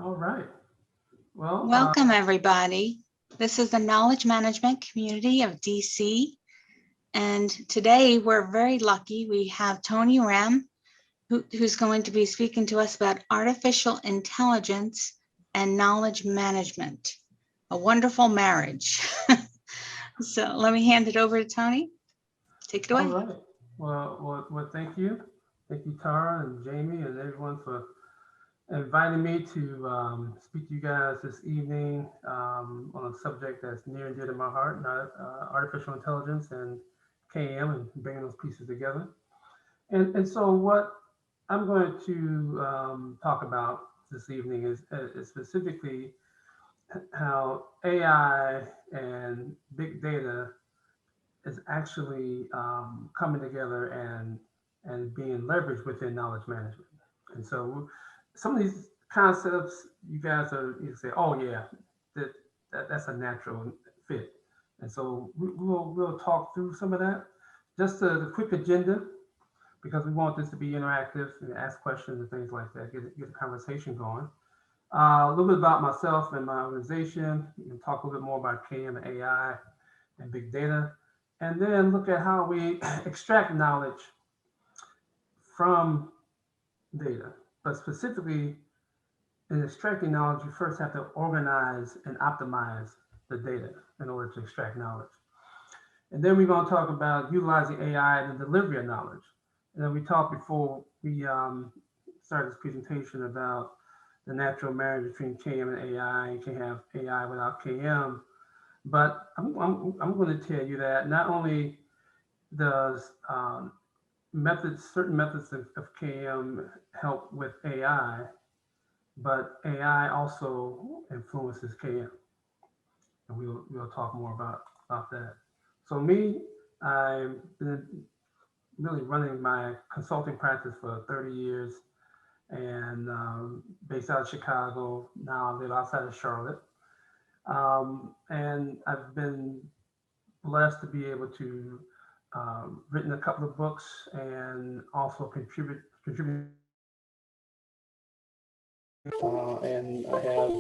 All right. Well, Welcome, everybody. This is the Knowledge Management Community of DC. And today we're very lucky. We have Tony Rhem, who's going to be speaking to us about artificial intelligence and knowledge management. A wonderful marriage. So let me hand it over to Tony. Take it away. all right. Well, thank you. Thank you, Tara and Jamie and everyone for inviting me to speak to you guys this evening on a subject that's near and dear to my heart, artificial intelligence and KM and bringing those pieces together. And so what I'm going to talk about this evening is specifically how AI and big data is actually coming together and being leveraged within knowledge management. And so some of these concepts, you say, oh yeah, that's a natural fit. And so we'll talk through some of that. Just the quick agenda, because we want this to be interactive and ask questions and things like that, get the conversation going. A little bit about myself and my organization. We can talk a little bit more about KM and AI and big data, and then look at how we extract knowledge from data. But specifically, in extracting knowledge, you first have to organize and optimize the data in order to extract knowledge. And then we're going to talk about utilizing AI in the delivery of knowledge. And then we talked before we started this presentation about the natural marriage between KM and AI. You can't have AI without KM. But I'm going to tell you that not only does certain methods of KM help with AI, but AI also influences KM. And we'll talk more about that. So I've been really running my consulting practice for 30 years and based out of Chicago. Now I live outside of Charlotte. And I've been blessed to be able to written a couple of books and also contribute. And I have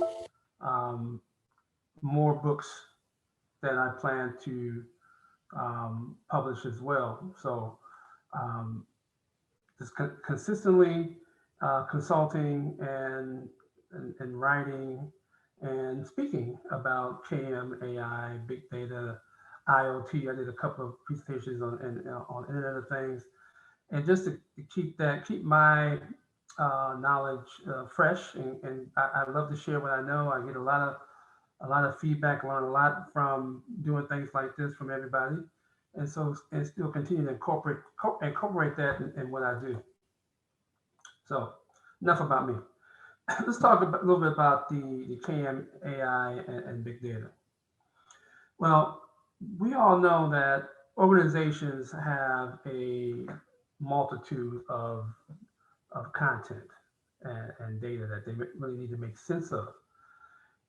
more books that I plan to publish as well. So just consistently consulting and writing and speaking about KM, AI, big data, IoT. I did a couple of presentations on Internet of Things, and just to keep my knowledge fresh. And I love to share what I know. I get a lot of feedback, learn a lot from doing things like this from everybody, and so and still continue to incorporate that in what I do. So enough about me. Let's talk a little bit about the KM, AI, and big data. Well, we all know that organizations have a multitude of content and data that they really need to make sense of.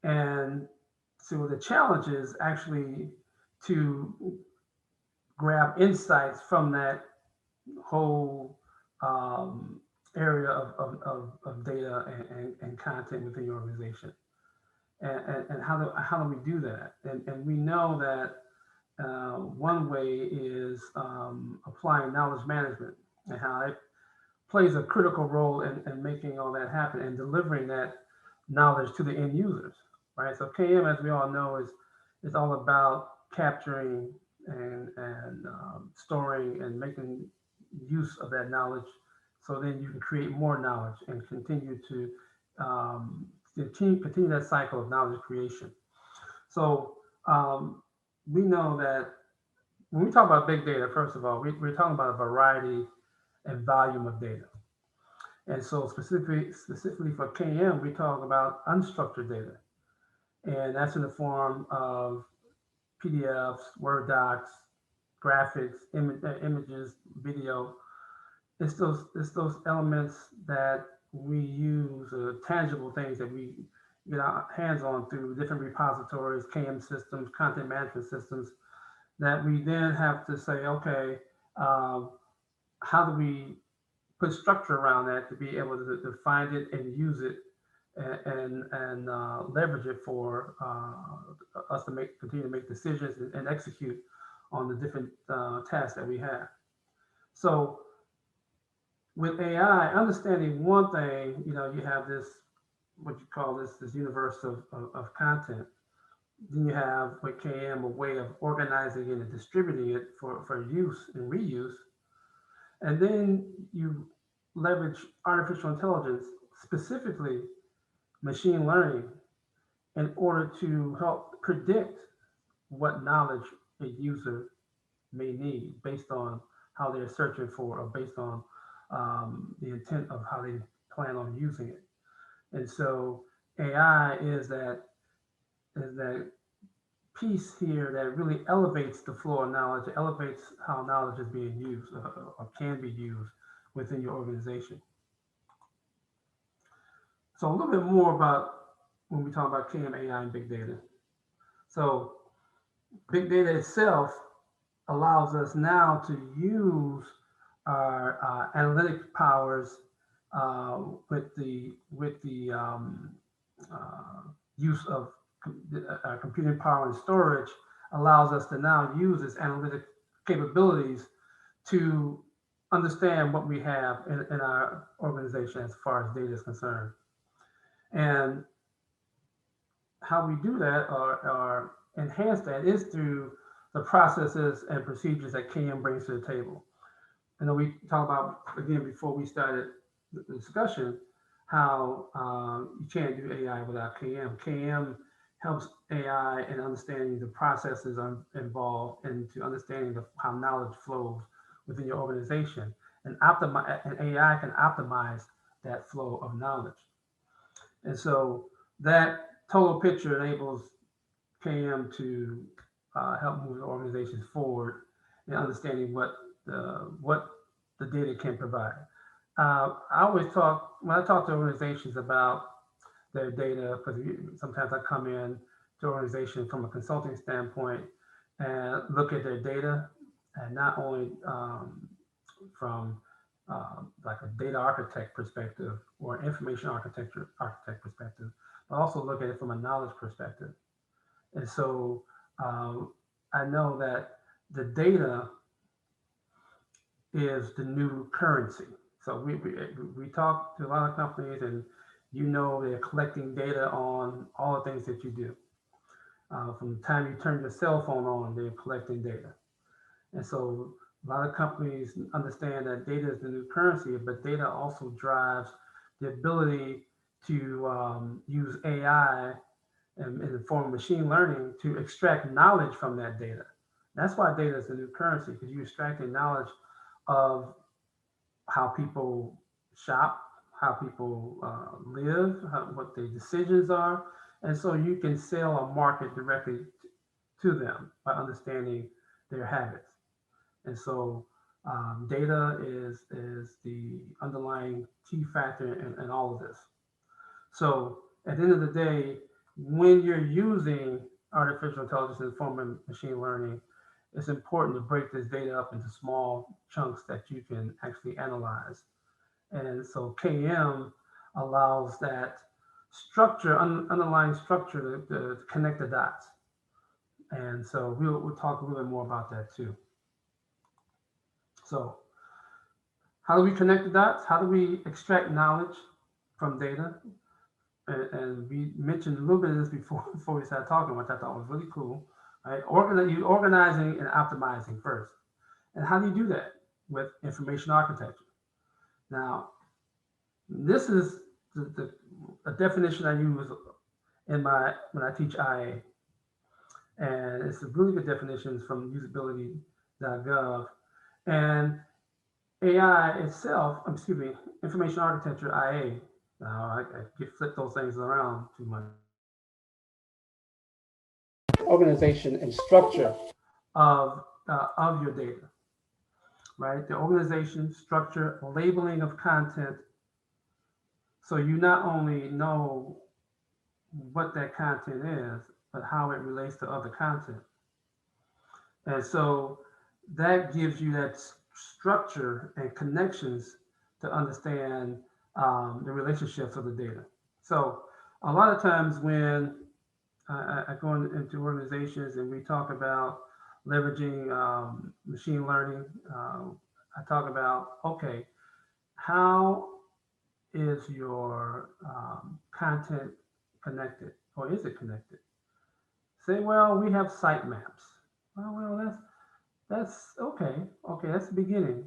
And so the challenge is actually to grab insights from that whole area of data and content within your organization. And how do we do that? And we know that one way is applying knowledge management and how it plays a critical role in making all that happen and delivering that knowledge to the end users, right? So KM, as we all know, is all about capturing and storing and making use of that knowledge, so then you can create more knowledge and continue to continue that cycle of knowledge creation. So we know that when we talk about big data, first of all, we're talking about a variety and volume of data. And so specifically for KM, we talk about unstructured data. And that's in the form of PDFs, Word docs, graphics, images, video. It's those elements that we use, tangible things that we get our hands on through different repositories, KM systems, content management systems, that we then have to say, okay, how do we put structure around that to be able to find it and use it and leverage it for us to continue to make decisions and execute on the different tasks that we have. So with AI, understanding one thing, you have this, what you call this universe of content. Then you have with KM a way of organizing it and distributing it for use and reuse. And then you leverage artificial intelligence, specifically machine learning, in order to help predict what knowledge a user may need based on how they're searching for or based on the intent of how they plan on using it. And so AI is that piece here that really elevates the flow of knowledge, elevates how knowledge is being used or can be used within your organization. So a little bit more about when we talk about KM, AI, and big data. So big data itself allows us now to use our analytic powers with the use of computing power and storage, allows us to now use its analytic capabilities to understand what we have in our organization as far as data is concerned. And how we do that or enhance that is through the processes and procedures that KM brings to the table. And then we talked about, again, before we started the discussion, how you can't do AI without KM. KM helps AI in understanding the processes involved and to understanding how knowledge flows within your organization. And AI can optimize that flow of knowledge. And so that total picture enables KM to help move the organizations forward in understanding what the data can provide. I always talk, when I talk to organizations about their data, because sometimes I come in to organizations from a consulting standpoint and look at their data, and not only from like a data architect perspective or information architect perspective, but also look at it from a knowledge perspective. And so I know that the data is the new currency. So we talk to a lot of companies, and they're collecting data on all the things that you do. From the time you turn your cell phone on, they're collecting data. And so a lot of companies understand that data is the new currency, but data also drives the ability to use AI in the form of machine learning to extract knowledge from that data. That's why data is the new currency, because you're extracting knowledge of how people shop, how people live, what their decisions are. And so you can sell or market directly to them by understanding their habits. And so data is the underlying key factor in all of this. So at the end of the day, when you're using artificial intelligence in the form of machine learning, it's important to break this data up into small chunks that you can actually analyze. And so KM allows that structure, underlying structure to connect the dots. And so we'll talk a little bit more about that too. So how do we connect the dots? How do we extract knowledge from data? And we mentioned a little bit of this before we started talking, which I thought was really cool. Right? Organizing and optimizing first. And how do you do that? With information architecture. Now, this is a definition I use when I teach IA. And it's a really good definition from usability.gov. And AI itself, information architecture, IA. Now, I flip those things around too much. Organization and structure of your data, right? The organization, structure, labeling of content. So you not only know what that content is, but how it relates to other content. And so that gives you that structure and connections to understand the relationships of the data. So a lot of times when I go into organizations and we talk about leveraging machine learning, I talk about, okay, how is your content connected, or is it connected? Say, well, we have site maps. Well, that's okay. Okay, that's the beginning.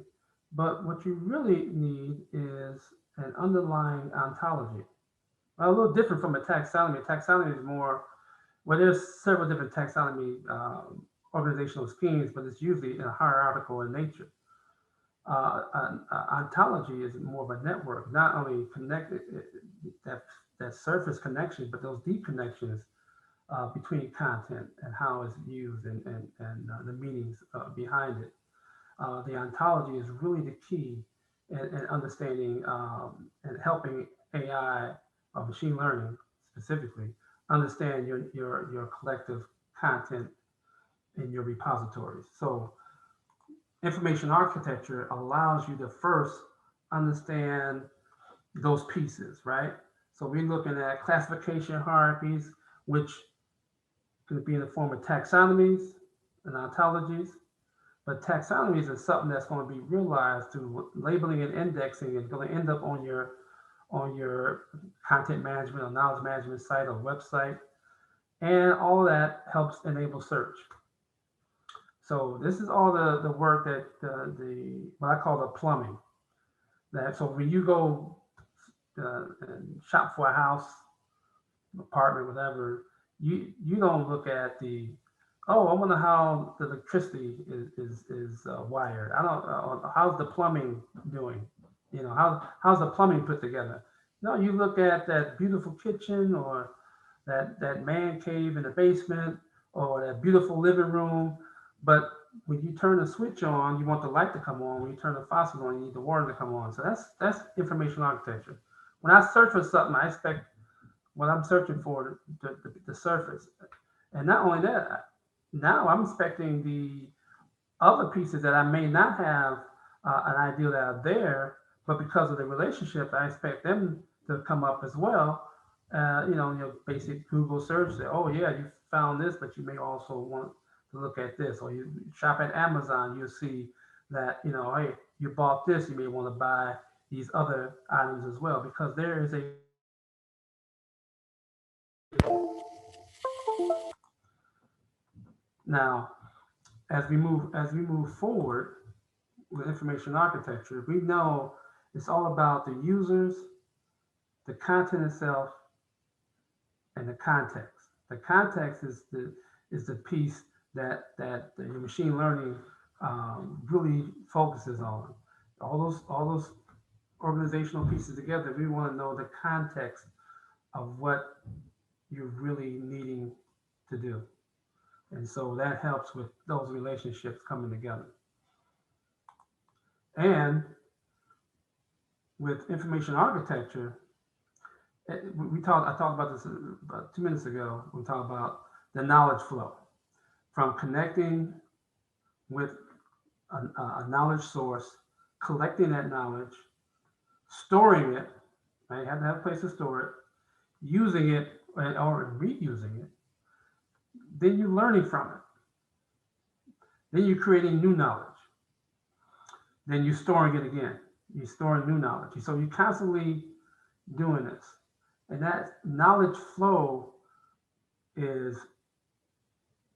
But what you really need is an underlying ontology. Well, a little different from a taxonomy. Taxonomy is more, well, there's several different taxonomy organizational schemes, but it's usually in a hierarchical in nature. Ontology is more of a network, not only connected that that surface connection, but those deep connections between content and how it's used and the meanings behind it. The ontology is really the key in understanding and helping AI or machine learning specifically understand your collective content in your repositories. So information architecture allows you to first understand those pieces, right? So we're looking at classification hierarchies, which could be in the form of taxonomies and ontologies. But taxonomies is something that's going to be realized through labeling and indexing, and going to end up on your content management or knowledge management site or website. And all of that helps enable search. So this is all the work that the what I call the plumbing. That so when you go and shop for a house, apartment, whatever, you don't look at the, oh, I wonder how the electricity is wired. I don't how's the plumbing doing. You know, how's the plumbing put together. No, you look at that beautiful kitchen or that man cave in the basement or that beautiful living room. But when you turn the switch on, you want the light to come on. When you turn the faucet on, you need the water to come on. So that's information architecture. When I search for something, I expect what I'm searching for the surface. And not only that, now I'm expecting the other pieces that I may not have an idea that are there, but because of the relationship, I expect them to come up as well. Your basic Google search, say, oh yeah, you found this, but you may also want to look at this. Or you shop at Amazon, you'll see that, hey, you bought this, you may want to buy these other items as well, because there is a now as we move forward with information architecture, we know it's all about the users, the content itself, and the context. The context is the piece that the machine learning really focuses on. All those organizational pieces together. We want to know the context of what you're really needing to do, and so that helps with those relationships coming together. And with information architecture, I talked about this about 2 minutes ago. We talked about the knowledge flow from connecting with a knowledge source, collecting that knowledge, storing it. Right? You have to have a place to store it, using it or reusing it. Then you're learning from it. Then you're creating new knowledge. Then you're storing it again. You're storing new knowledge. So you're constantly doing this. And that knowledge flow is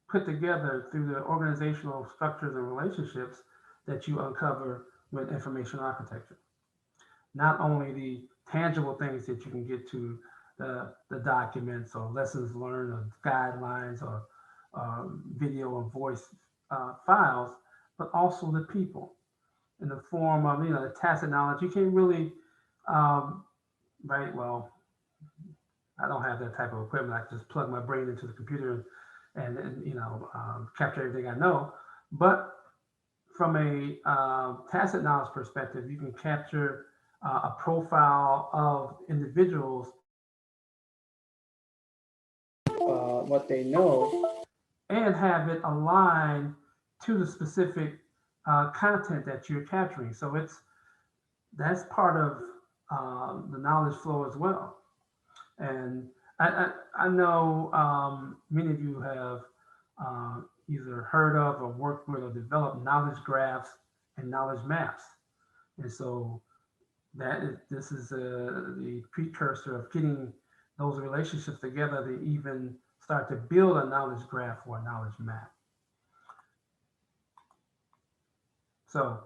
put together through the organizational structures and relationships that you uncover with information architecture. Not only the tangible things that you can get to the documents or lessons learned or guidelines or video and voice files, but also the people in the form of, the tacit knowledge. You can't really, right, well, I don't have that type of equipment. I just plug my brain into the computer and capture everything I know. But from a tacit knowledge perspective, you can capture a profile of individuals, what they know, and have it align to the specific content that you're capturing. So that's part of the knowledge flow as well. And I know many of you have either heard of or worked with or developed knowledge graphs and knowledge maps. And so this is the precursor of getting those relationships together to even start to build a knowledge graph or a knowledge map. So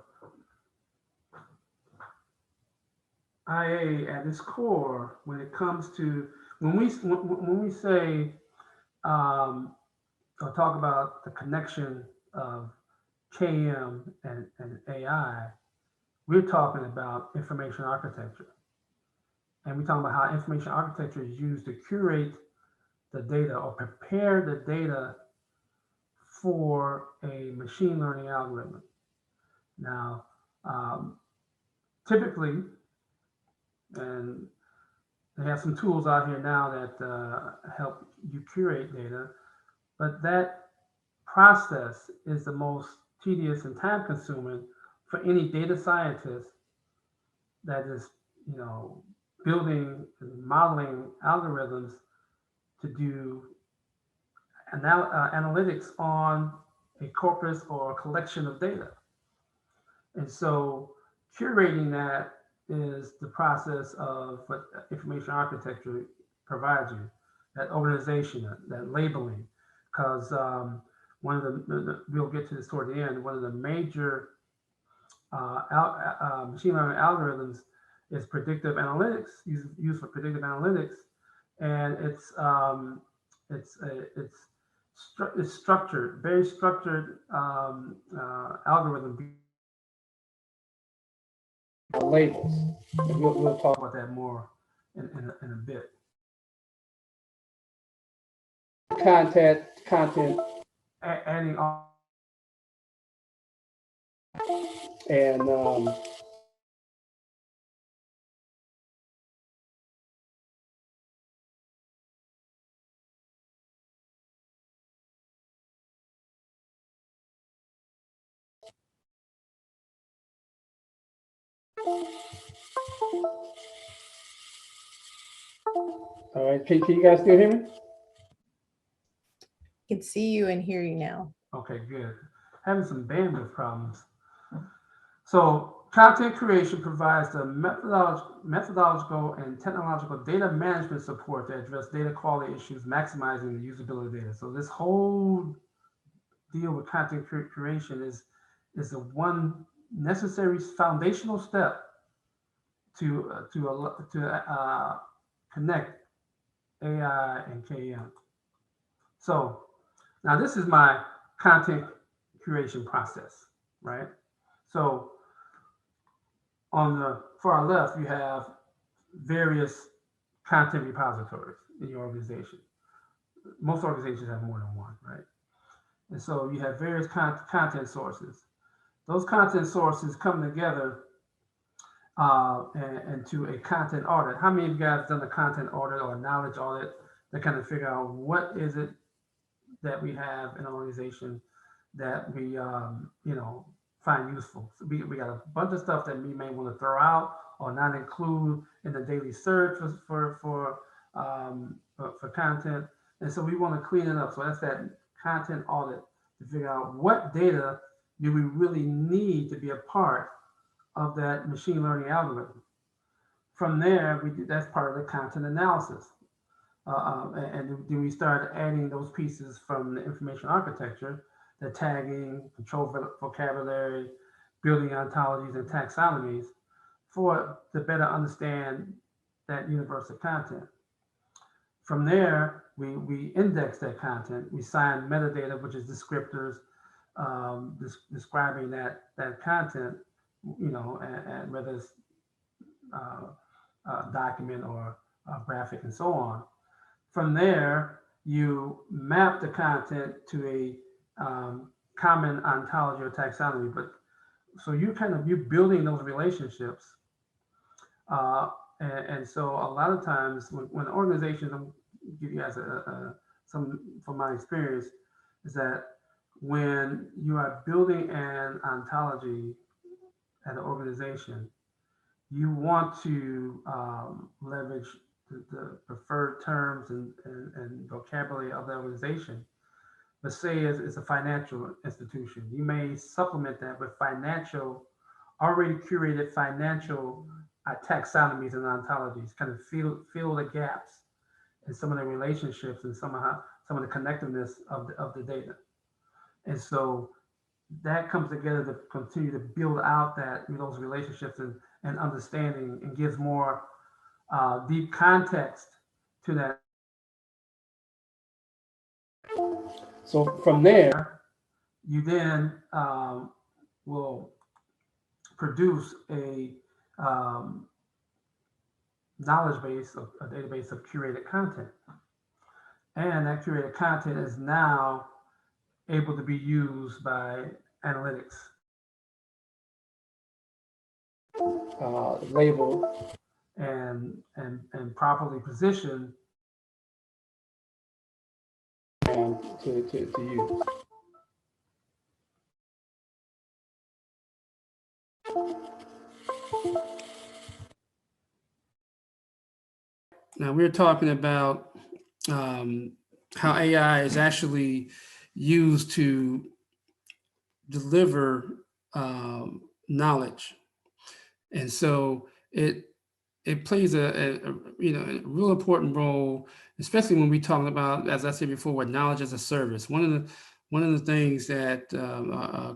IA at its core, when it comes to when we say or talk about the connection of KM and AI, we're talking about information architecture. And we're talking about how information architecture is used to curate the data or prepare the data for a machine learning algorithm. Now, typically, and they have some tools out here now that help you curate data, but that process is the most tedious and time consuming for any data scientist that is, building and modeling algorithms to do analytics on a corpus or a collection of data. And so curating that is the process of what information architecture provides you, that organization, that labeling, because one of we'll get to this toward the end, one of the major machine learning algorithms is predictive analytics, used for predictive analytics, and it's structured, very structured algorithm labels. And we'll talk about that more in a bit. Content, adding on, and all right, can you guys still hear me? Can see you and hear you now. Okay, good. Having some bandwidth problems. So content creation provides the methodological and technological data management support to address data quality issues, maximizing the usability of data. So this whole deal with content creation is the one necessary foundational step to connect AI and KM. So now this is my content creation process, right? So on the far left, you have various content repositories in your organization. Most organizations have more than one, right? And so you have various content sources. Those content sources come together and to a content audit. How many of you guys done a content audit or a knowledge audit to kind of figure out what is it that we have in an organization that we find useful? So we got a bunch of stuff that we may want to throw out or not include in the daily search for content, and so we want to clean it up. So that's that content audit to figure out what data do we really need to be a part of that machine learning algorithm. From there, that's part of the content analysis. And then we start adding those pieces from the information architecture, the tagging, control vocabulary, building ontologies and taxonomies to better understand that universe of content. From there, we index that content. We sign metadata, which is descriptors describing that content, and whether it's a document or a graphic and so on. From there, you map the content to a common ontology or taxonomy. But so you're building those relationships. And so a lot of times when organizations, I'll give you guys some from my experience, is that when you are building an ontology at an organization, you want to leverage the preferred terms and vocabulary of the organization. But say it's a financial institution, you may supplement that with already curated financial taxonomies and ontologies, kind of fill the gaps in some of the relationships and some of the connectiveness of the data. And so that comes together to continue to build out those relationships and understanding, and gives more deep context to that. So from there, you then will produce a knowledge base, a database of curated content. And that curated content is now able to be used by analytics, labeled and properly positioned and to use. Now we're talking about how AI is actually used to deliver knowledge, and so it plays a real important role, especially when we talk about, as I said before, with knowledge as a service. One of the things that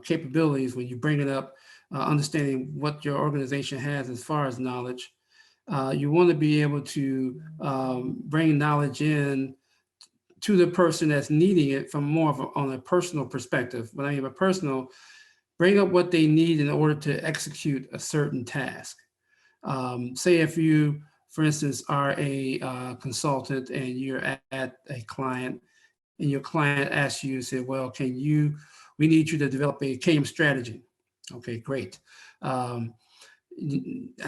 capabilities, when you bring it up, understanding what your organization has as far as knowledge, you want to be able to bring knowledge in to the person that's needing it from more of on a personal perspective. When I mean a personal, bring up what they need in order to execute a certain task. Say if you, for instance, are a consultant and you're at a client, and your client asks you, say, well, we need you to develop a KM strategy. Okay, great. If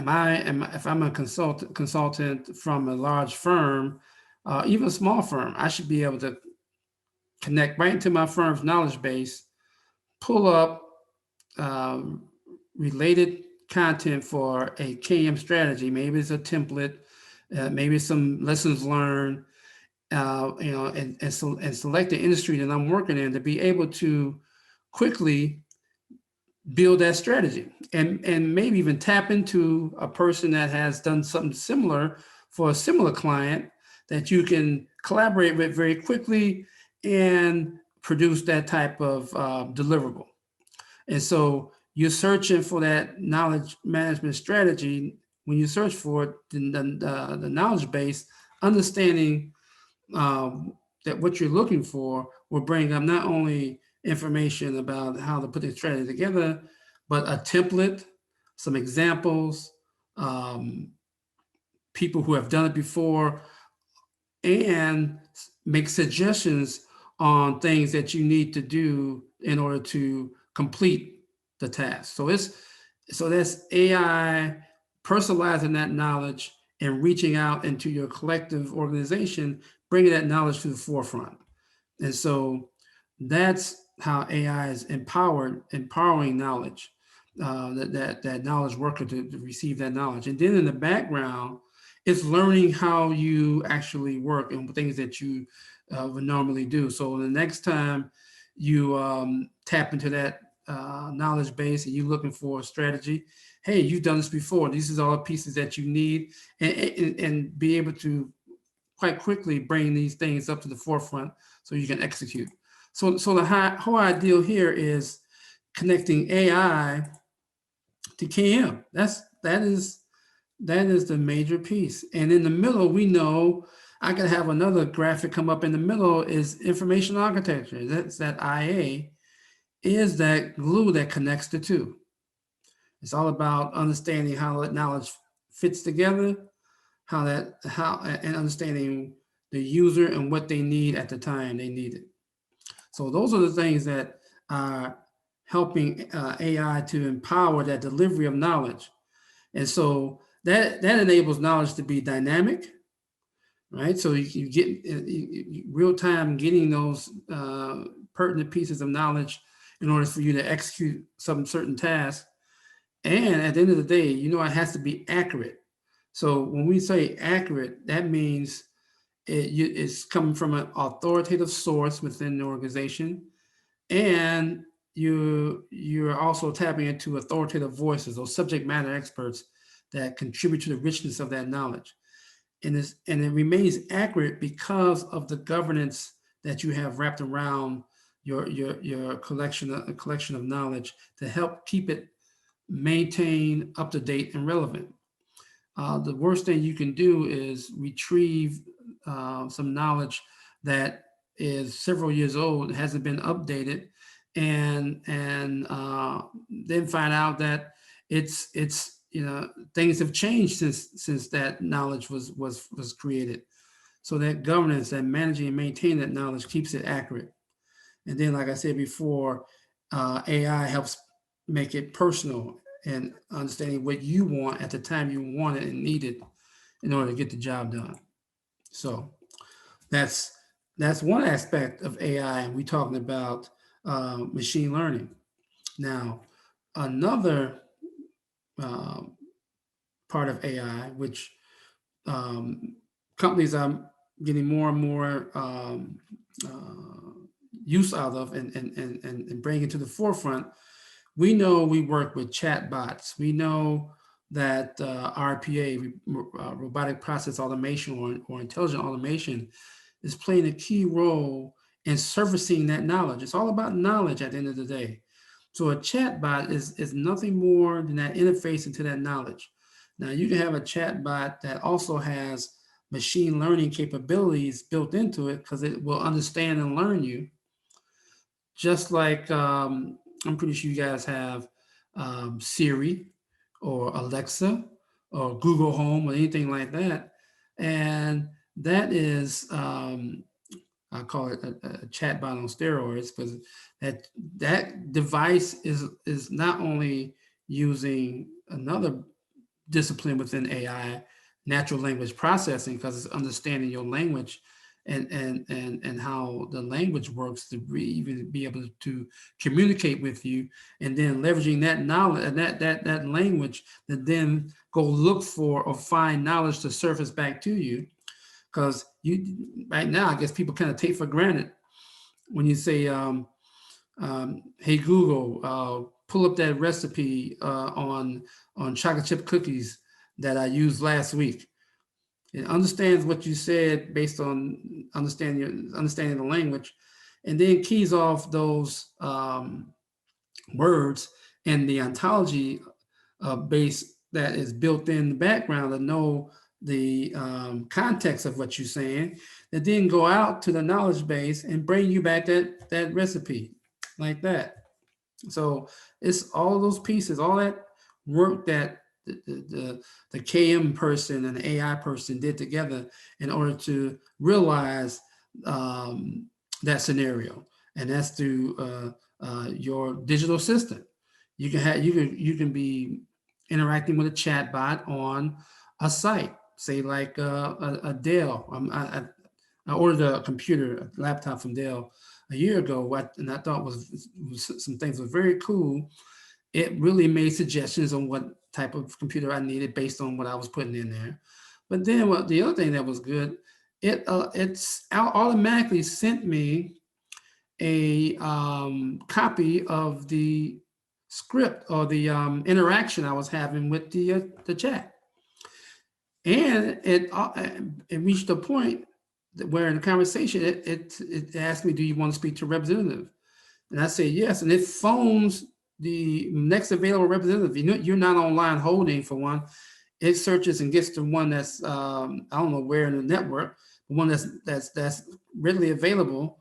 I'm a consultant from a large firm, even a small firm, I should be able to connect right into my firm's knowledge base, pull up related content for a KM strategy. Maybe it's a template, maybe some lessons learned, and select the industry that I'm working in to be able to quickly build that strategy, and maybe even tap into a person that has done something similar for a similar client that you can collaborate with very quickly and produce that type of deliverable. And so you're searching for that knowledge management strategy. When you search for it, the knowledge base, understanding that what you're looking for will bring up not only information about how to put the strategy together, but a template, some examples, people who have done it before, and make suggestions on things that you need to do in order to complete the task. So that's AI personalizing that knowledge and reaching out into your collective organization, bringing that knowledge to the forefront. And so that's how AI is empowering knowledge, that knowledge worker to receive that knowledge. And then in the background, it's learning how you actually work and things that you would normally do. So the next time you tap into that knowledge base and you're looking for a strategy, hey, you've done this before. These is all the pieces that you need, and be able to quite quickly bring these things up to the forefront so you can execute. So the whole ideal here is connecting AI to KM. That is the major piece. And in the middle, we know I can have another graphic come up in the middle is information architecture. That's that IA is that glue that connects the two. It's all about understanding how that knowledge fits together, and understanding the user and what they need at the time they need it. So those are the things that are helping AI to empower that delivery of knowledge. And so that enables knowledge to be dynamic, right? So you get real time getting those pertinent pieces of knowledge in order for you to execute some certain task. And at the end of the day, it has to be accurate. So when we say accurate, that means it's coming from an authoritative source within the organization, and you're also tapping into authoritative voices or subject matter experts that contribute to the richness of that knowledge. And it remains accurate because of the governance that you have wrapped around your collection of knowledge to help keep it maintained, up to date, and relevant. The worst thing you can do is retrieve some knowledge that is several years old, hasn't been updated, and then find out that it's things have changed since that knowledge was created. So that governance, that managing and maintaining that knowledge keeps it accurate. And then, like I said before, AI helps make it personal and understanding what you want at the time you want it and need it in order to get the job done. So that's one aspect of AI, and we're talking about machine learning. Now, another part of AI, which companies are getting more and more use out of and bring it to the forefront. We know we work with chatbots. We know that RPA, robotic process automation or intelligent automation, is playing a key role in servicing that knowledge. It's all about knowledge at the end of the day. So a chatbot is nothing more than that interface into that knowledge. Now you can have a chatbot that also has machine learning capabilities built into it because it will understand and learn you. Just like I'm pretty sure you guys have Siri or Alexa or Google Home or anything like that. And that is, I call it a chatbot on steroids, because that device is not only using another discipline within AI, natural language processing, because it's understanding your language and how the language works to even be able to communicate with you, and then leveraging that knowledge and that language to then go look for or find knowledge to surface back to you. Because right now, I guess people kind of take for granted when you say, "Hey Google, pull up that recipe on chocolate chip cookies that I used last week." It understands what you said based on understanding the language, and then keys off those words and the ontology base that is built in the background to know the context of what you're saying, that then go out to the knowledge base and bring you back that recipe like that. So it's all those pieces, all that work that the KM person and the AI person did together in order to realize that scenario, and that's through your digital assistant. You can be interacting with a chatbot on a site, say like a Dell. I ordered a laptop from Dell a year ago, and I thought was some things were very cool. It really made suggestions on what type of computer I needed based on what I was putting in there. But then the other thing that was good, it's automatically sent me a copy of the script or the interaction I was having with the chat. And it reached a point where in the conversation, it asked me, "Do you want to speak to a representative?" And I said, "Yes." And it phones the next available representative. You're not online holding for one. It searches and gets to one that's I don't know where in the network, but one that's readily available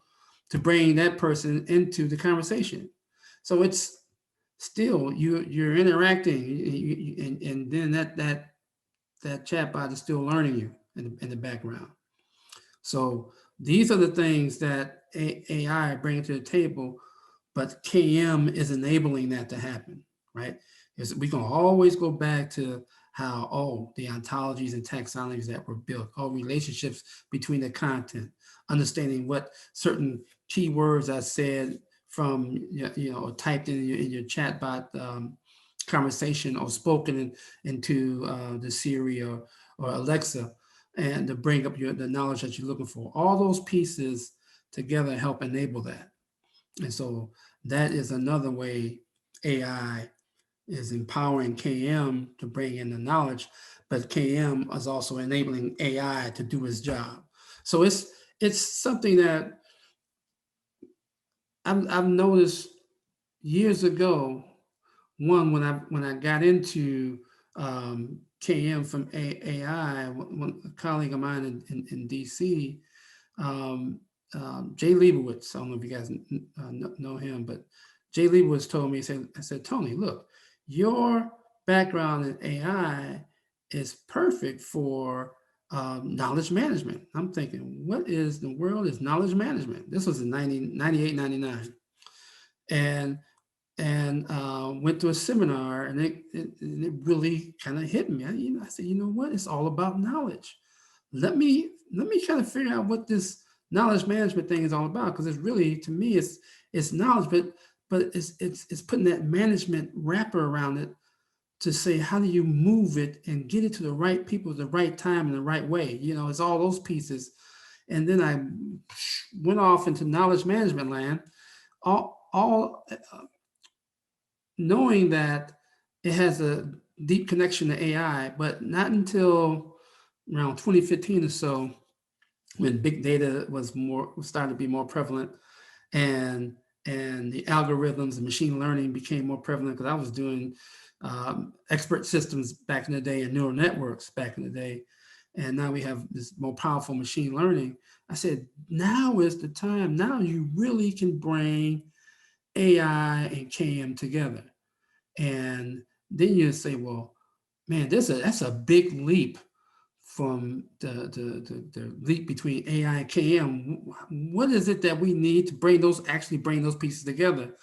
to bring that person into the conversation. So it's still you're interacting, and then that chatbot is still learning you in the background. So these are the things that AI bring to the table, but KM is enabling that to happen, right? Because we can always go back to how, the ontologies and taxonomies that were built, relationships between the content, understanding what certain keywords I said from, typed in your chatbot conversation or spoken into the Siri or Alexa, and to bring up the knowledge that you're looking for. All those pieces together help enable that. And so that is another way AI is empowering KM to bring in the knowledge, but KM is also enabling AI to do its job. So it's something that I've noticed years ago. One, when I got into KM from AI, one a colleague of mine in DC, Jay Leibowitz, I don't know if you guys know him, but Jay Leibowitz told me, I said, Tony, look, your background in AI is perfect for knowledge management. I'm thinking, what is the world is knowledge management? This was in 98, 99. And went to a seminar, and it really kind of hit me. I said, you know what? It's all about knowledge. Let me kind of figure out what this knowledge management thing is all about, because it's really, to me, it's knowledge, but it's putting that management wrapper around it to say, how do you move it and get it to the right people at the right time in the right way? It's all those pieces. And then I went off into knowledge management land, all knowing that it has a deep connection to AI, but not until around 2015 or so, when big data was started to be more prevalent, and the algorithms and machine learning became more prevalent, because I was doing expert systems back in the day and neural networks back in the day. And now we have this more powerful machine learning. I said, now is the time. Now you really can bring AI and KM together. And then you say, well, man, that's a big leap from the leap between AI and KM. What is it that we need to bring those pieces together?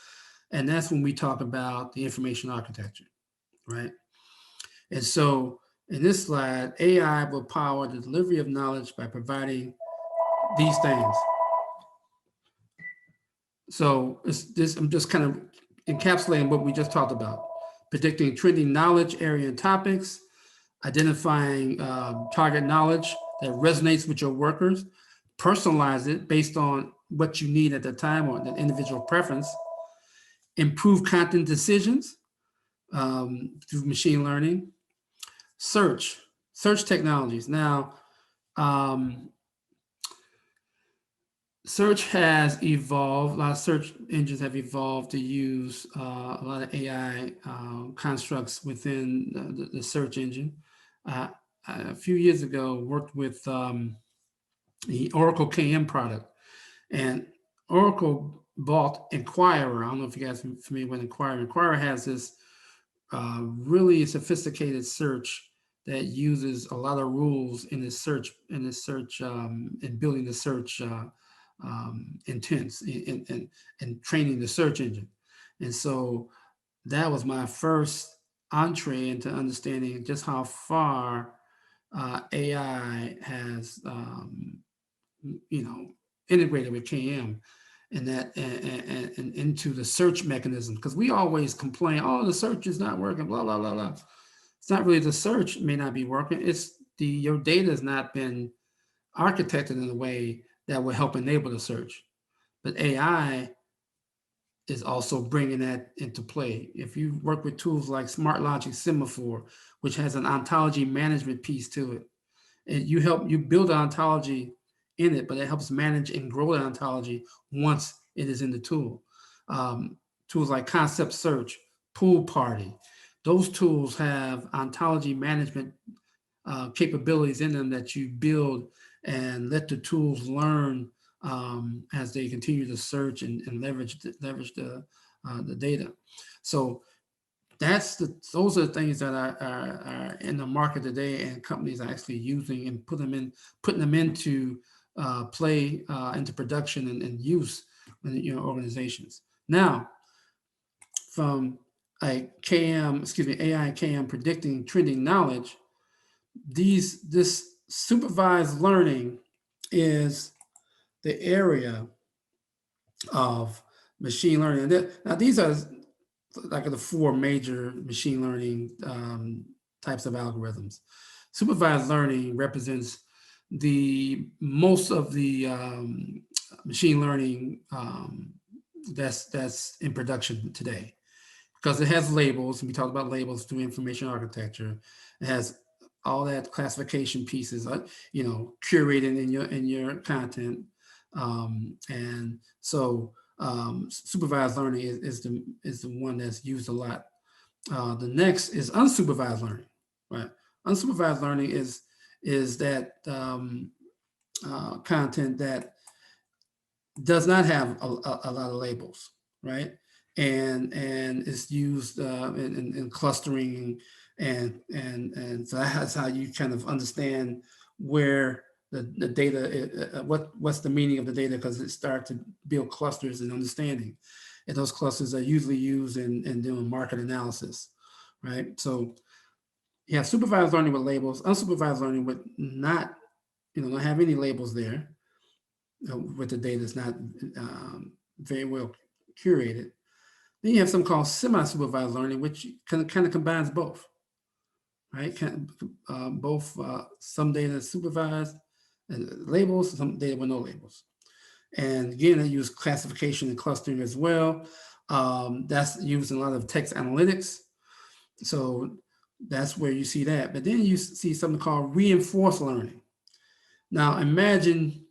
And that's when we talk about the information architecture, right? And so in this slide, AI will power the delivery of knowledge by providing these things. So I'm just kind of encapsulating what we just talked about: predicting trending knowledge, area, and topics, identifying target knowledge that resonates with your workers, personalize it based on what you need at the time or the individual preference, improve content decisions through machine learning, search technologies. Now, search has evolved. A lot of search engines have evolved to use a lot of AI constructs within the search engine. A few years ago, worked with the Oracle KM product, and Oracle bought Inquirer. I don't know if you guys are familiar with Inquirer. Inquirer has this really sophisticated search that uses a lot of rules in the search, in building the search intents and training the search engine. And so that was my first entree into understanding just how far AI has integrated with KM, and that and into the search mechanism, because we always complain, oh, the search is not working, blah blah blah blah. It's not really the search may not be working, it's your data has not been architected in a way that will help enable the search. But AI is also bringing that into play. If you work with tools like Smart Logic Semaphore, which has an ontology management piece to it, and you build an ontology in it, but it helps manage and grow the ontology once it is in the tool. Tools like Concept Search, Pool Party, those tools have ontology management capabilities in them that you build and let the tools learn as they continue to search and leverage the data. So those are the things that are in the market today, and companies are actually using and putting them into play, into production and use in organizations. Now, from AI and KM predicting trending knowledge, this supervised learning is the area of machine learning. Now, these are like the four major machine learning types of algorithms. Supervised learning represents the most of the machine learning that's in production today, because it has labels, and we talked about labels through information architecture. It has all that classification pieces, you know, curated in your content, and so supervised learning is the one that's used a lot. The next is unsupervised learning, right? Unsupervised learning is that content that does not have a lot of labels, right? And it's used in clustering, and so that's how you kind of understand where the data, what's the meaning of the data, because it starts to build clusters and understanding. And those clusters are usually used in doing market analysis, right? So you have supervised learning with labels, unsupervised learning with not, don't have any labels there, with the data that's not very well curated. Then you have something called semi-supervised learning, which kind of combines both, right? Both some data is supervised and labels, some data with no labels. And again, I use classification and clustering as well. That's used in a lot of text analytics. So that's where you see that. But then you see something called reinforced learning. Now imagine,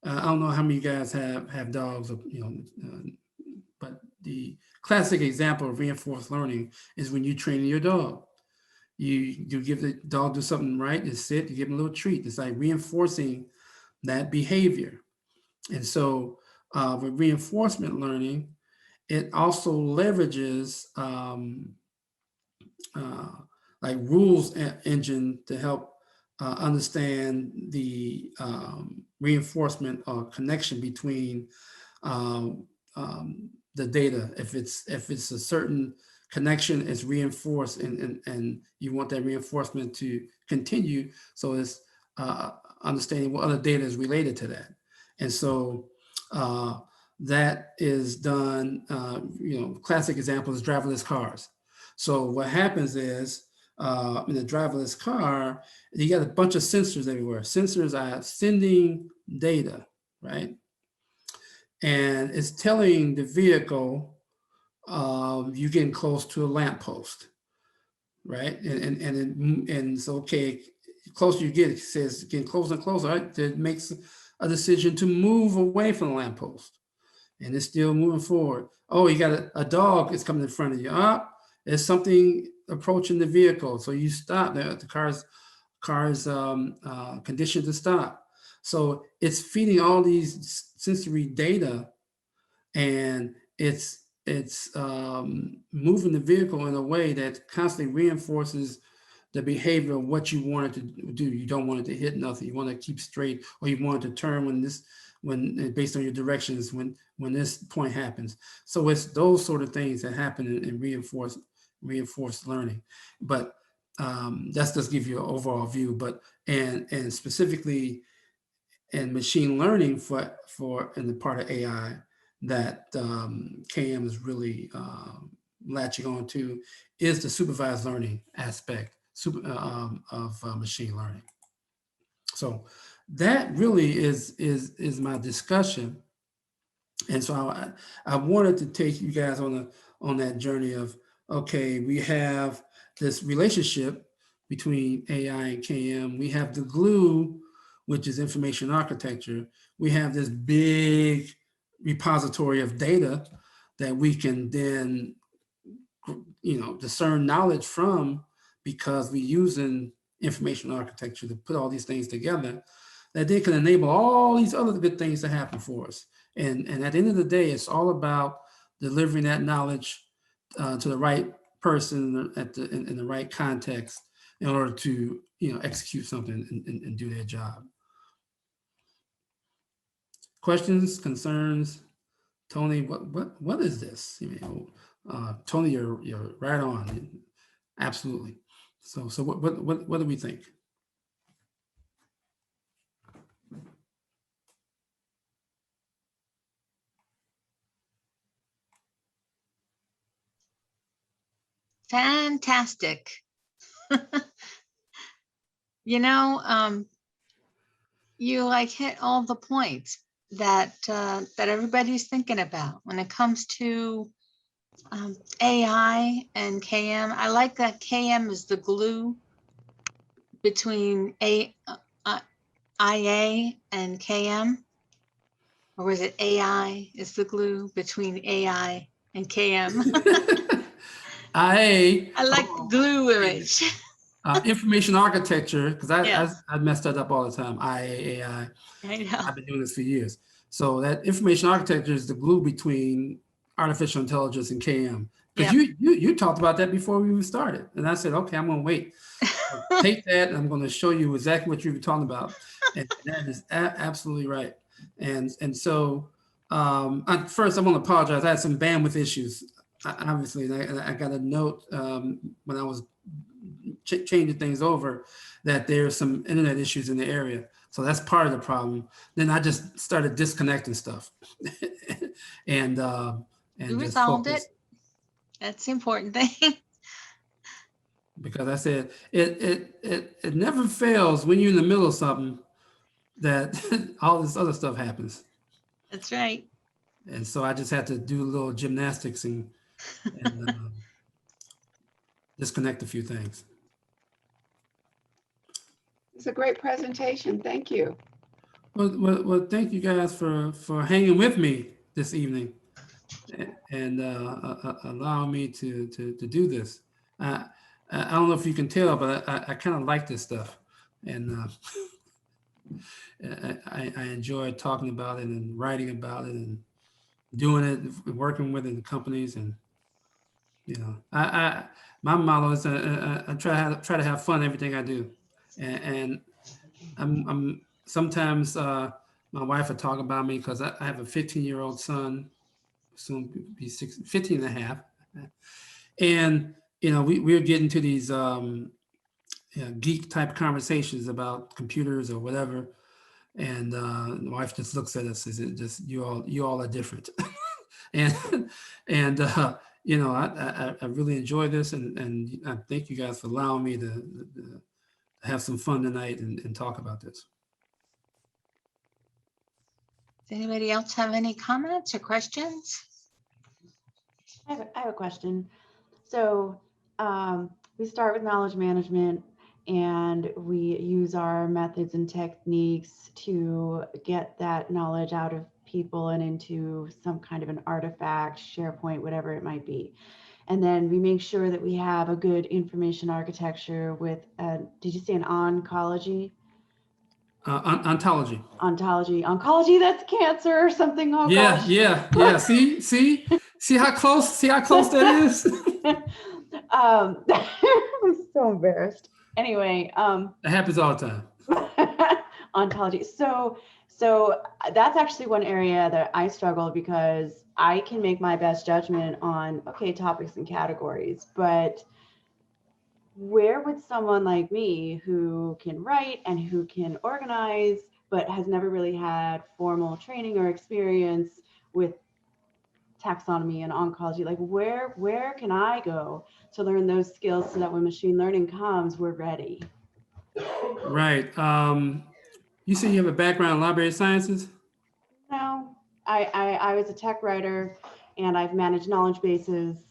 I don't know how many of you guys have dogs, but the classic example of reinforced learning is when you train your dog. You give the dog do something right, you sit, you give them a little treat. It's like reinforcing that behavior. And so with reinforcement learning, it also leverages like rules engine to help understand the reinforcement or connection between the data. If it's a certain connection, it's reinforced, and you want that reinforcement to continue. So it's understanding what other data is related to that. And so that is done, classic example is driverless cars. So what happens is in a driverless car, you got a bunch of sensors everywhere. Sensors are sending data, right? And it's telling the vehicle you're getting close to a lamppost, right? And so, okay, closer you get, it says getting closer and closer, right? It makes a decision to move away from the lamppost, and it's still moving forward. Oh, you got a dog is coming in front of you. There's something approaching the vehicle, so you stop. The car's conditioned to stop. So it's feeding all these sensory data, and it's moving the vehicle in a way that constantly reinforces the behavior of what you want it to do. You don't want it to hit nothing. You want to keep straight, or you want it to turn when based on your directions when this point happens. So it's those sort of things that happen in reinforced learning. But that's just give you an overall view. But and specifically in machine learning for in the part of AI that KM is really latching on to is the supervised learning aspect of machine learning. So that really is my discussion. And so I wanted to take you guys on that journey of, okay, we have this relationship between AI and KM. We have the glue, which is information architecture. We have this big repository of data that we can then, discern knowledge from, because we're using information architecture to put all these things together that they can enable all these other good things to happen for us. And at the end of the day, it's all about delivering that knowledge to the right person in the right context in order to execute something and do their job. Questions, concerns? Tony, what is this? Tony, you're right on. Absolutely. So what do we think? Fantastic. You know, you like hit all the points that that everybody's thinking about when it comes to AI and KM. I like that KM is the glue between IA and KM, or was it AI is the glue between AI and KM? IA, I like the glue image. information architecture, because Yes. I messed that up all the time. IA, AI. I know. I've been doing this for years. So that information architecture is the glue between artificial intelligence and KM. Because you talked about that before we even started. And I said, okay, I'm going to wait. Take that, and I'm going to show you exactly what you were talking about. And that is absolutely right. And so first, I want to apologize. I had some bandwidth issues, obviously. And I got a note when I was changing things over that there's some internet issues in the area. So that's part of the problem. Then I just started disconnecting stuff. and We resolved it. That's the important thing. Because I said it never fails when you're in the middle of something that all this other stuff happens. That's right. And so I just had to do a little gymnastics and disconnect a few things. It's a great presentation. Thank you. Well, thank you guys for hanging with me this evening and allowing me to do this. I don't know if you can tell, but I kind of like this stuff, and I enjoy talking about it and writing about it and doing it, working with it in companies, and my motto is I try to have fun in everything I do, and I'm sometimes my wife will talk about me because I have a 15-year-old son, soon be 15 and a half, and we're getting to these geek type conversations about computers or whatever, and the wife just looks at us as it just you all are different, and I really enjoy this, and I thank you guys for allowing me to have some fun tonight and talk about this. Does anybody else have any comments or questions? I have a question. So we start with knowledge management, and we use our methods and techniques to get that knowledge out of people and into some kind of an artifact, SharePoint, whatever it might be. And then we make sure that we have a good information architecture with, did you say an oncology? Ontology. Oncology, that's cancer or something. Oh, yeah, gosh. yeah. See how close that is? I'm so embarrassed. Anyway, it happens all the time. Ontology. So that's actually one area that I struggle, because I can make my best judgment on, okay, topics and categories, but where would someone like me who can write and who can organize, but has never really had formal training or experience with taxonomy and oncology, like where can I go to learn those skills so that when machine learning comes, we're ready? Right. You say you have a background in library sciences? No, I was a tech writer, and I've managed knowledge bases.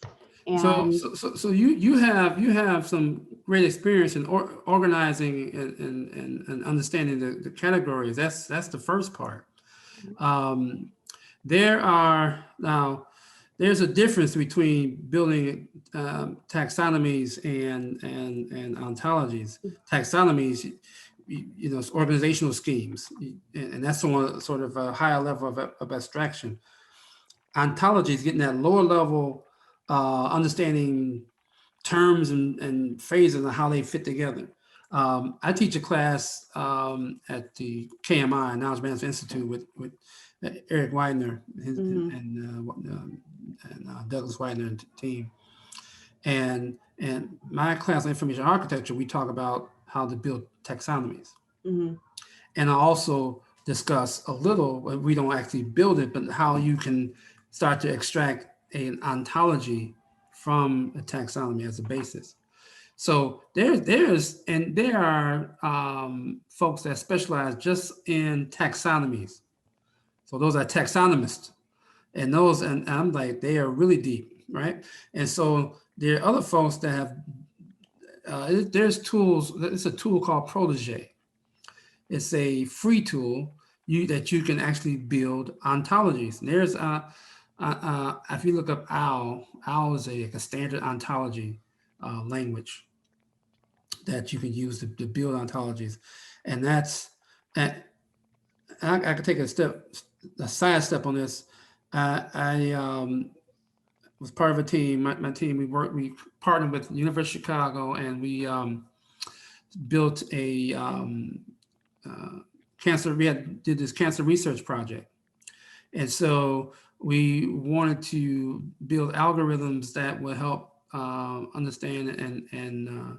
And so you have some great experience in organizing and understanding the categories. That's the first part. There's a difference between building taxonomies and ontologies. Taxonomies, it's organizational schemes, and that's sort of a higher level of abstraction. Ontologies, getting that lower level, understanding terms and phrases and how they fit together. I teach a class at the Kmai, Knowledge Management Institute, with Eric Widener and Douglas Widener and team. And my class on information architecture, we talk about how to build taxonomies. And I also discuss a little, we don't actually build it, but how you can start to extract an ontology from a taxonomy as a basis. So there are folks that specialize just in taxonomies. So those are taxonomists, and those, and I'm like, they are really deep, right? And so there are other folks that have, there's tools, it's a tool called Protege. It's a free tool that you can actually build ontologies. And there's, if you look up OWL is a standard ontology language that you can use to build ontologies. And that's, and I could take a side step on this. I was part of a team, my team, we partnered with the University of Chicago, and we built a did this cancer research project. And so we wanted to build algorithms that would help understand and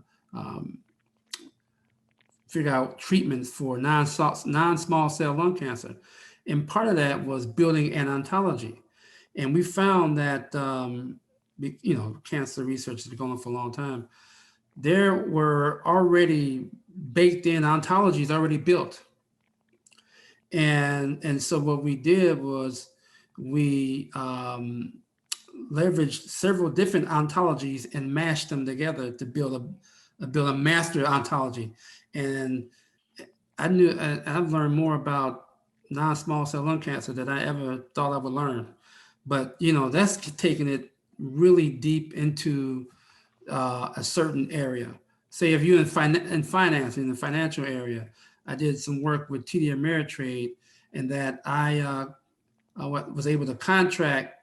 figure out treatments for non-small cell lung cancer. And part of that was building an ontology. And we found that, cancer research has been going on for a long time. There were already baked in ontologies already built. And so what we did was we leveraged several different ontologies and mashed them together to build a master ontology. And I've learned more about non-small cell lung cancer than I ever thought I would learn. But that's taking it really deep into a certain area. Say if you're in finance, in the financial area, I did some work with TD Ameritrade, and that I was able to contract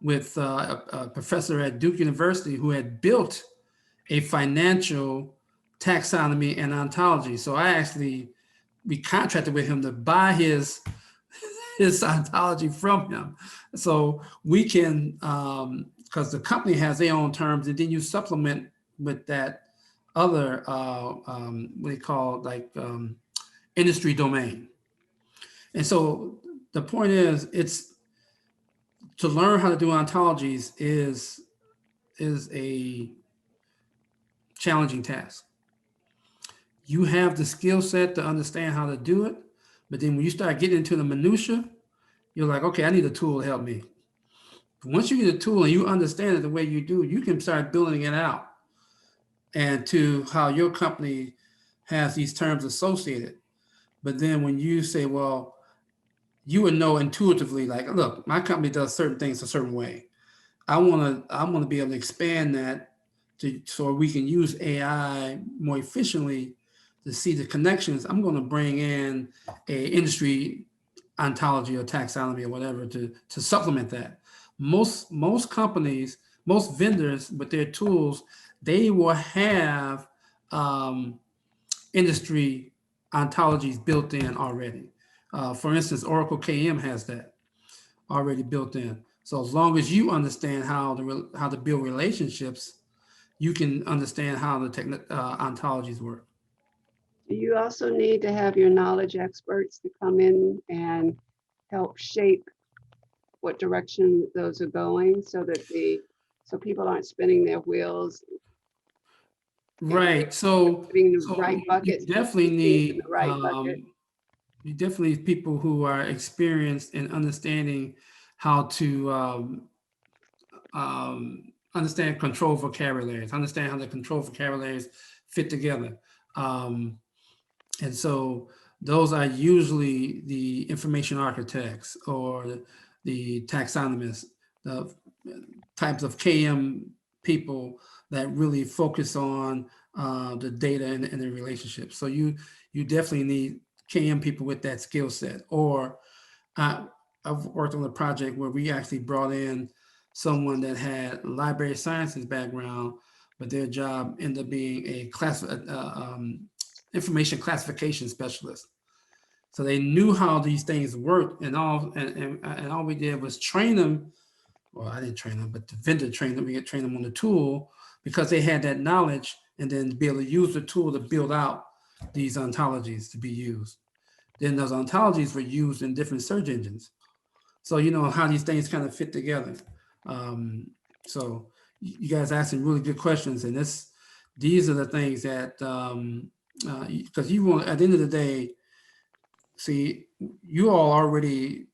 with a professor at Duke University who had built a financial taxonomy and ontology. So we contracted with him to buy his ontology from him. So we can, because the company has their own terms, and then you supplement with that other, what they call industry domain. And so the point is, it's to learn how to do ontologies is a challenging task. You have the skill set to understand how to do it, but then when you start getting into the minutia, you're like, okay, I need a tool to help me. But once you get a tool and you understand it the way you do, you can start building it out and to how your company has these terms associated. But then when you say, well, you would know intuitively, like, look, my company does certain things a certain way. I want to be able to expand that so we can use AI more efficiently to see the connections. I'm going to bring in a industry ontology or taxonomy or whatever to supplement that. Most companies, most vendors with their tools, they will have industry ontologies built in already. For instance, Oracle KM has that already built in. So as long as you understand how to build relationships, you can understand how the ontologies work. Do you also need to have your knowledge experts to come in and help shape what direction those are going, so people aren't spinning their wheels? Right. So Putting the right buckets. you definitely need the right bucket. you definitely need people who are experienced in understanding how to understand control vocabularies, understand how the control vocabularies fit together. And so those are usually the information architects or the taxonomists, the types of KM people that really focus on the data and the relationships. So you definitely need KM people with that skill set. Or I've worked on a project where we actually brought in someone that had library sciences background, but their job ended up being a information classification specialist. So they knew how these things worked, and all we did was train them. Well, I didn't train them, but the vendor trained them. We had trained them on the tool because they had that knowledge, and then to be able to use the tool to build out these ontologies to be used. Then those ontologies were used in different search engines. So you know how these things kind of fit together. So you guys asking really good questions, and these are the things that because you want, at the end of the day, see, you all already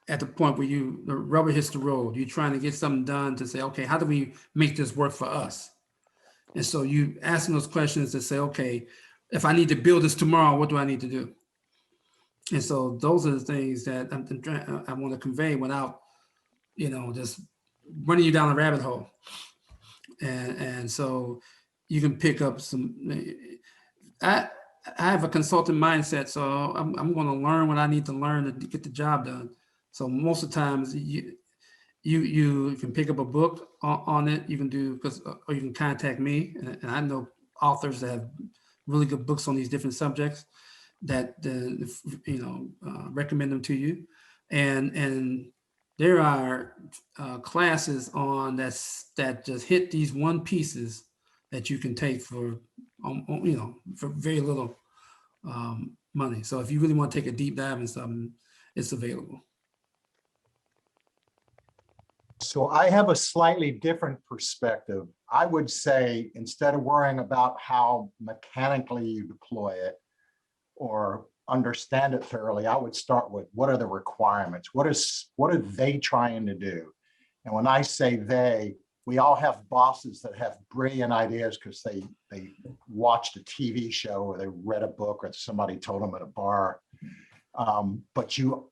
at the point where the rubber hits the road. You're trying to get something done to say, okay, how do we make this work for us? And so you asking those questions to say, okay, if I need to build this tomorrow, what do I need to do? And so those are the things that I want to convey without, just running you down a rabbit hole. And so you can pick up some. I have a consultant mindset, so I'm going to learn what I need to learn to get the job done. So most of the times you can pick up a book on it. You can do or you can contact me, and I know authors that have really good books on these different subjects that recommend them to you, and there are classes on that just hit these one pieces that you can take for for very little money. So if you really want to take a deep dive in something, it's available. So I have a slightly different perspective. I would say, instead of worrying about how mechanically you deploy it or understand it thoroughly, I would start with, what are the requirements? What are they trying to do? And when I say they, we all have bosses that have brilliant ideas because they watched a TV show or they read a book or somebody told them at a bar. But you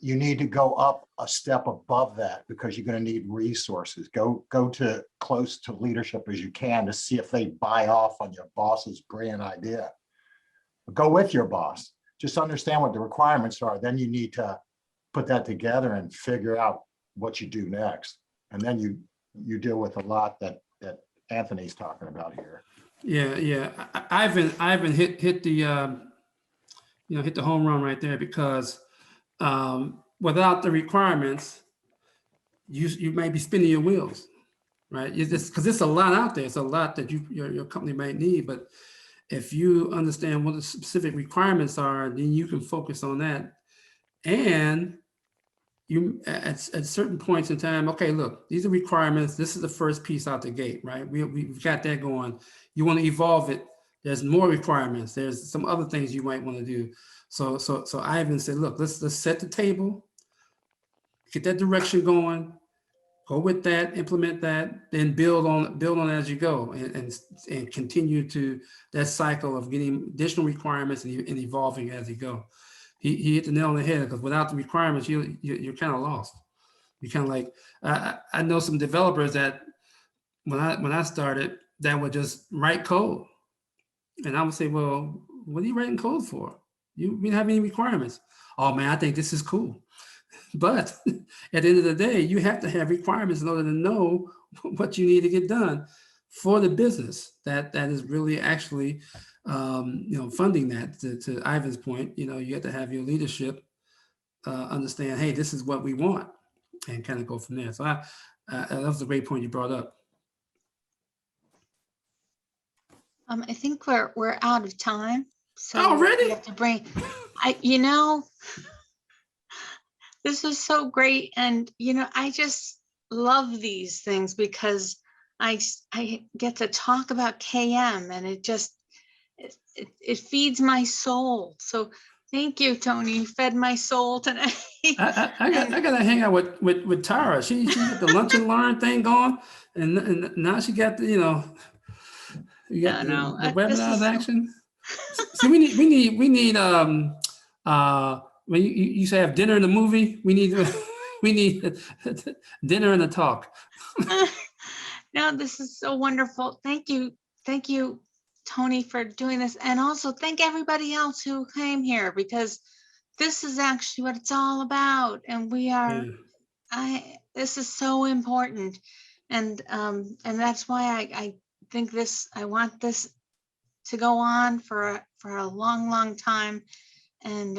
need to go up a step above that, because you're going to need resources. Go to close to leadership as you can to see if they buy off on your boss's brilliant idea. Go with your boss. Just understand what the requirements are. Then you need to put that together and figure out what you do next. And then you deal with a lot that Anthony's talking about here. Yeah. Ivan hit the hit the home run right there, because without the requirements, you might be spinning your wheels, right? Because it's a lot out there. It's a lot that your company might need, but if you understand what the specific requirements are, then you can focus on that. And you at certain points in time, okay, look, these are requirements. This is the first piece out the gate, right? We've got that going. You want to evolve it. There's more requirements. There's some other things you might want to do. So Ivan said, look, let's set the table, get that direction going, go with that, implement that, then build on as you go, and continue to that cycle of getting additional requirements and evolving as you go. He hit the nail on the head, because without the requirements, you're kind of lost. You're kind of like, I know some developers that when I started, that would just write code, and I would say, well, what are you writing code for? You didn't have any requirements. Oh man, I think this is cool. But at the end of the day, you have to have requirements in order to know what you need to get done for the business that is really actually funding that. To Ivan's point, you have to have your leadership understand, hey, this is what we want, and kind of go from there. So that was a great point you brought up. I think we're out of time. So Already? we have to bring, this is so great. And, I just love these things, because I get to talk about KM, and it feeds my soul. So thank you, Tony. You fed my soul tonight. I got to hang out with Tara. She got the lunch and learn thing going. And now she got the, you got the webinars action. So we need when you say have dinner and a movie, we need dinner and a talk. No, this is so wonderful. Thank you, Tony, for doing this, and also thank everybody else who came here, because this is actually what it's all about, and we are. This is so important, and that's why I think I want this to go on for a long time. And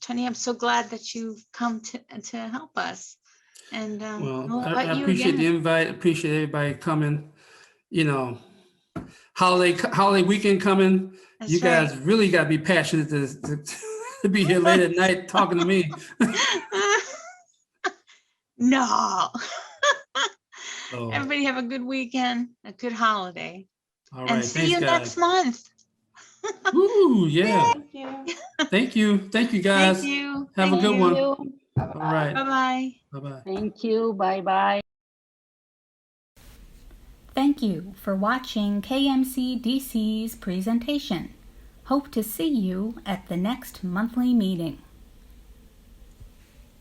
Tony, I'm so glad that you've come to help us. And well, I appreciate the invite. Appreciate everybody coming. Holiday weekend coming. That's you guys right. Really got to be passionate to be here late at night talking to me. No. So, Everybody have a good weekend, a good holiday, all and right, see thanks, you guys. next month. Woo, yeah. Thank you. Thank you. Thank you, guys. Thank you. Have a Thank good you. one. you. All right. Bye-bye. Bye-bye. Thank you. Bye-bye. Thank you for watching KMCDC's presentation. Hope to see you at the next monthly meeting.